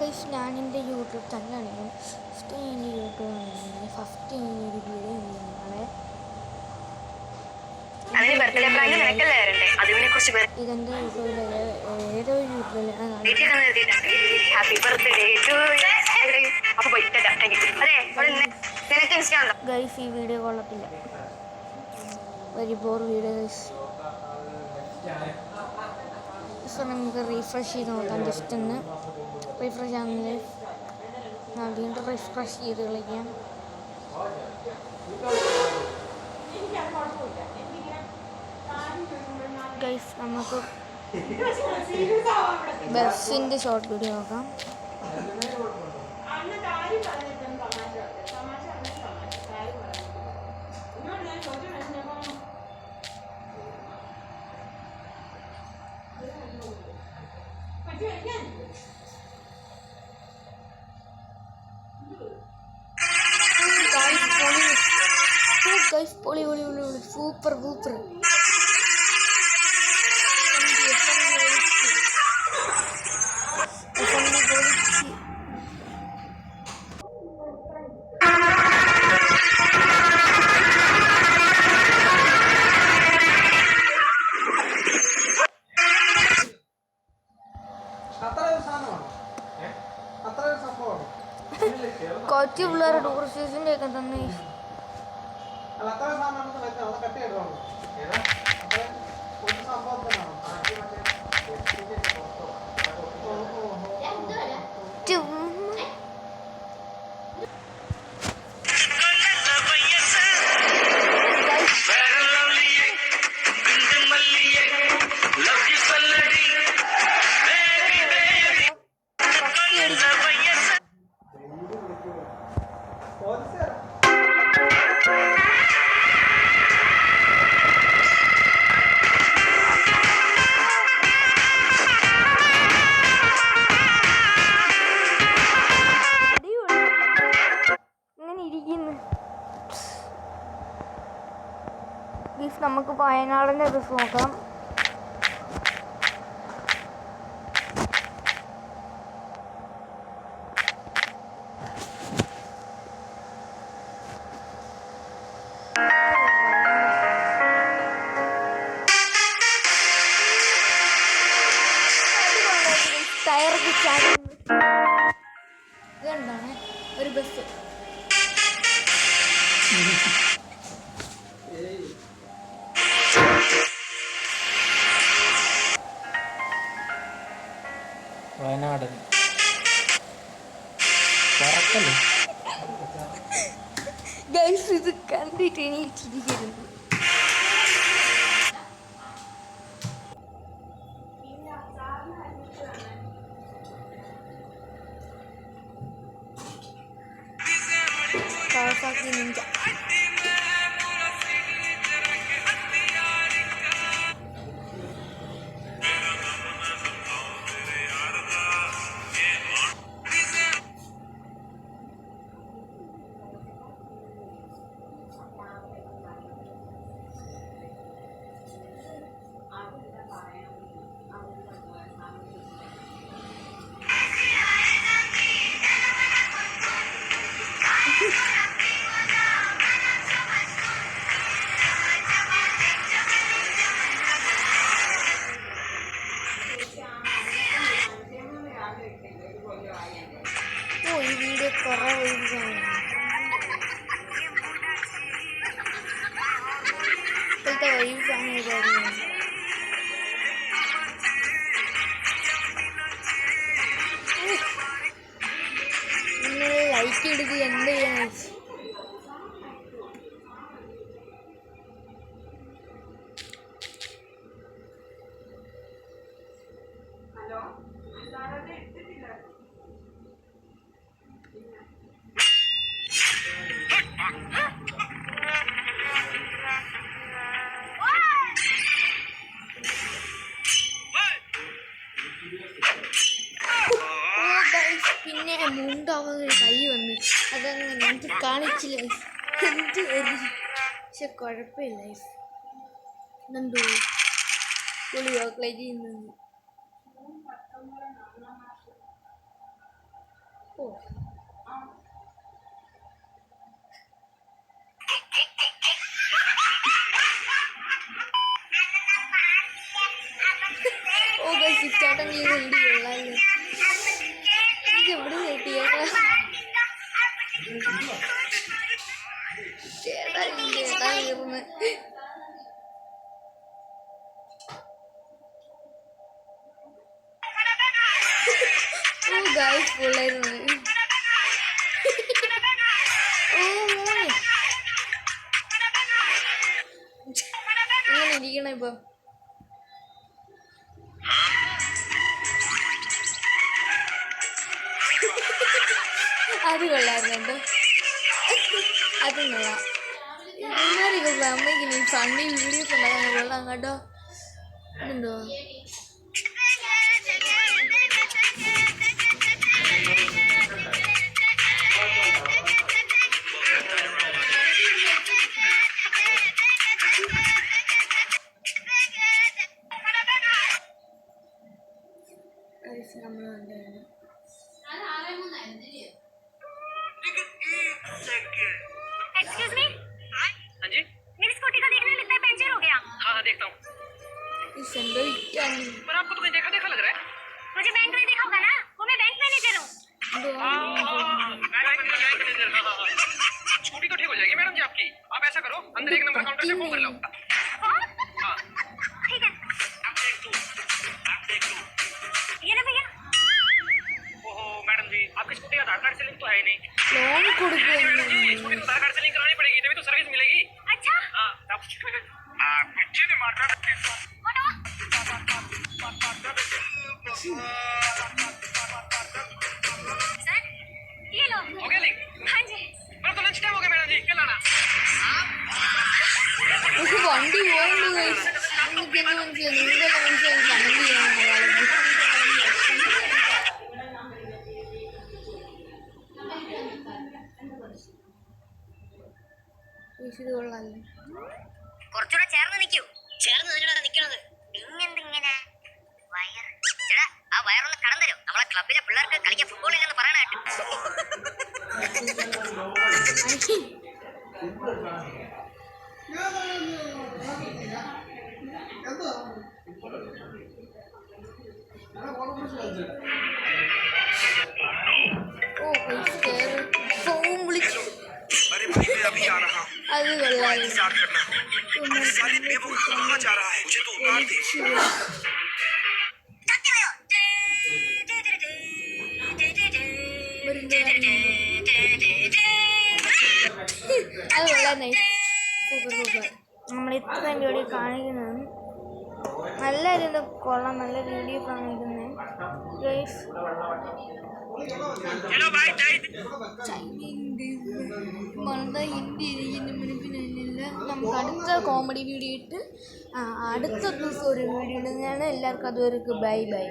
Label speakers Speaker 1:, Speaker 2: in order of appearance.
Speaker 1: Guys ഞാനെൻ്റെ YouTube ചാനലാണെങ്കിലും first എൻ്റെ യൂട്യൂബ് ആണെങ്കിലും ഫസ്റ്റ് ഒരു വീഡിയോ നാളെ ഇതെൻ്റെ യൂട്യൂബിൽ ഏതോ യൂട്യൂബിലാണ് ഗൈസ് ഈ വീഡിയോ കൊള്ളത്തില്ല, very bore video guys. So നമുക്ക് റീഫ്രഷ് ചെയ്ത് നോക്കാം. ജസ്റ്റ് ഒന്ന് റീഫ്രഷ് ആണെങ്കിൽ വീണ്ടും റീഫ്രഷ് ചെയ്ത് കളിക്കാം. ഗൈസ് നമുക്ക് ബസ്സിൻ്റെ ഷോർട്ട് വീഡിയോ നോക്കാം. ഗൈസ് പൊളി പൊളി പൊളി പൊളി സൂപ്പർ സൂപ്പർ. കൊച്ചു പിള്ളേർ ടൂറിസ്റ്റ് സ്റ്റേഷൻ്റെ ഒക്കെ തന്നെ നമുക്ക് വയനാടിൻ്റെ ബസ് നോക്കാം. ടയറൊക്കെ ചാടുന്നു. ഇതെന്താണ് ഒരു ബസ്.
Speaker 2: വയനാടൻ പറക്കല്ലേ
Speaker 1: ഗൈസ്, ഇത് കണ്ടിട്ട് എണീറ്റിരിക്കുന്നു. കാവാസാക്കി നിഞ്ച ഈ വീഡിയോ കുറേ വൈകാണ്. ഇപ്പോഴത്തെ വൈകാണ് ഇതായിരുന്നു. നിങ്ങൾ ലൈക്ക് എടുക്കുക എന്ത് ചെയ്യാൻ. പിന്നെ മുണ്ടാവാതെ കൈ വന്ന് അതങ്ങനെ എനിക്ക് കാണിച്ചില്ല. എന്ത് പക്ഷെ കുഴപ്പമില്ല. എന്തോ പുളി ചോക്ലേറ്റ് ചെയ്യുന്നത് ഓ ഓ ഗൈസ് ചേട്ടൻ ഈ വീഡിയോ ഉള്ളല്ലേ എനിക്ക് എവിടെ കിട്ടിയേട്ടാ ചേട്ടാ ചേട്ടാ ഇരുന്ന് ഓ ഗൈസ് ഫുള്ളായിരുന്നു ഓ മോനെ ഇങ്ങനെ ഇരിക്കണം ഇപ്പം അത് കൊള്ളായിരുന്നു കേട്ടോ അതും കൊള്ളാം ഇവന്മാരൊക്കെ അമ്മയ്ക്ക് നീ ഫണ്ണി വീഡിയോസ് ഉണ്ടാക്കാൻ കൊള്ളാം കേട്ടോ എന്തോ നമ്മൾ കണ്ടായിരുന്നു
Speaker 3: एक्सक्यूज मी हाँ जी मेरी स्कूटी का देखने लगता है पंचर हो गया हाँ हाँ देखता हूँ पर आपको तो कहीं देखा देखा लग रहा है मुझे बैंक में देखा होगा ना वो मैं बैंक मैनेजर हूँ स्कूटी तो ठीक हो जाएगी मैडम जी आपकी आप ऐसा करो अंदर एक नंबर काउंटर से फोन कर लो हाँ ठीक है ये ना भैया ओहो मैडम जी आपकी स्कूटी आधार कार्ड से लिंक तो है ही नहीं
Speaker 1: ലോൺ കൊടുക്കുകയാണ്
Speaker 3: स्कूटी तो आधार कार्ड से लिंक करानी पड़ेगी तभी तो सर्विस मिलेगी अच्छा हाँ पीछे नहीं मारना सर ये लो हो गया लिंक हाँ जी पर तो लंच टाइम हो गया मैडम जी कल आना
Speaker 1: പക്ഷെ വണ്ടി പോകണ്ടു എനിക്ക് എന്നെ മനസ്സിലായി നിങ്ങളെല്ലാം മനസ്സിലായി കമന്റ് ചെയ്യണം ഇത് കൊള്ളാല്ലേ
Speaker 3: കുറച്ചുകൂടെ ചേർന്ന് നിൽക്കൂ ചേർന്ന് നിന്നോടാ നിൽക്കണത് പിന്നെന്തിങ്ങനെ വയർ ചേട്ടാ ആ വയറൊന്ന് കടം തരും നമ്മളെ ക്ലബിലെ പിള്ളേർക്ക് കളിക്കാൻ ഫുട്ബോൾ ഇല്ലെന്ന് പറയണായിട്ട്
Speaker 1: ഓ ഫോൺ വിളിച്ചു അത് കൊള്ളാല്ലേ അത് കൊള്ളാം സൂപ്പർ സൂപ്പർ നമ്മൾ ഇത്രയും വീഡിയോ കാണിക്കുന്നത് നല്ലൊരു കൊള്ളാം നല്ല വീഡിയോ കാണിക്കുന്നത് വളരെ ഹിന്ദി ഇരിക്കുന്ന മനസ്സിലില്ല നമുക്ക് അടുത്ത കോമഡി വീഡിയോ ഇട്ട് അടുത്ത ദിവസം ഒരു വീഡിയോ ഇടുന്നതാണ് എല്ലാവർക്കും അതുവരെ ബൈ ബൈ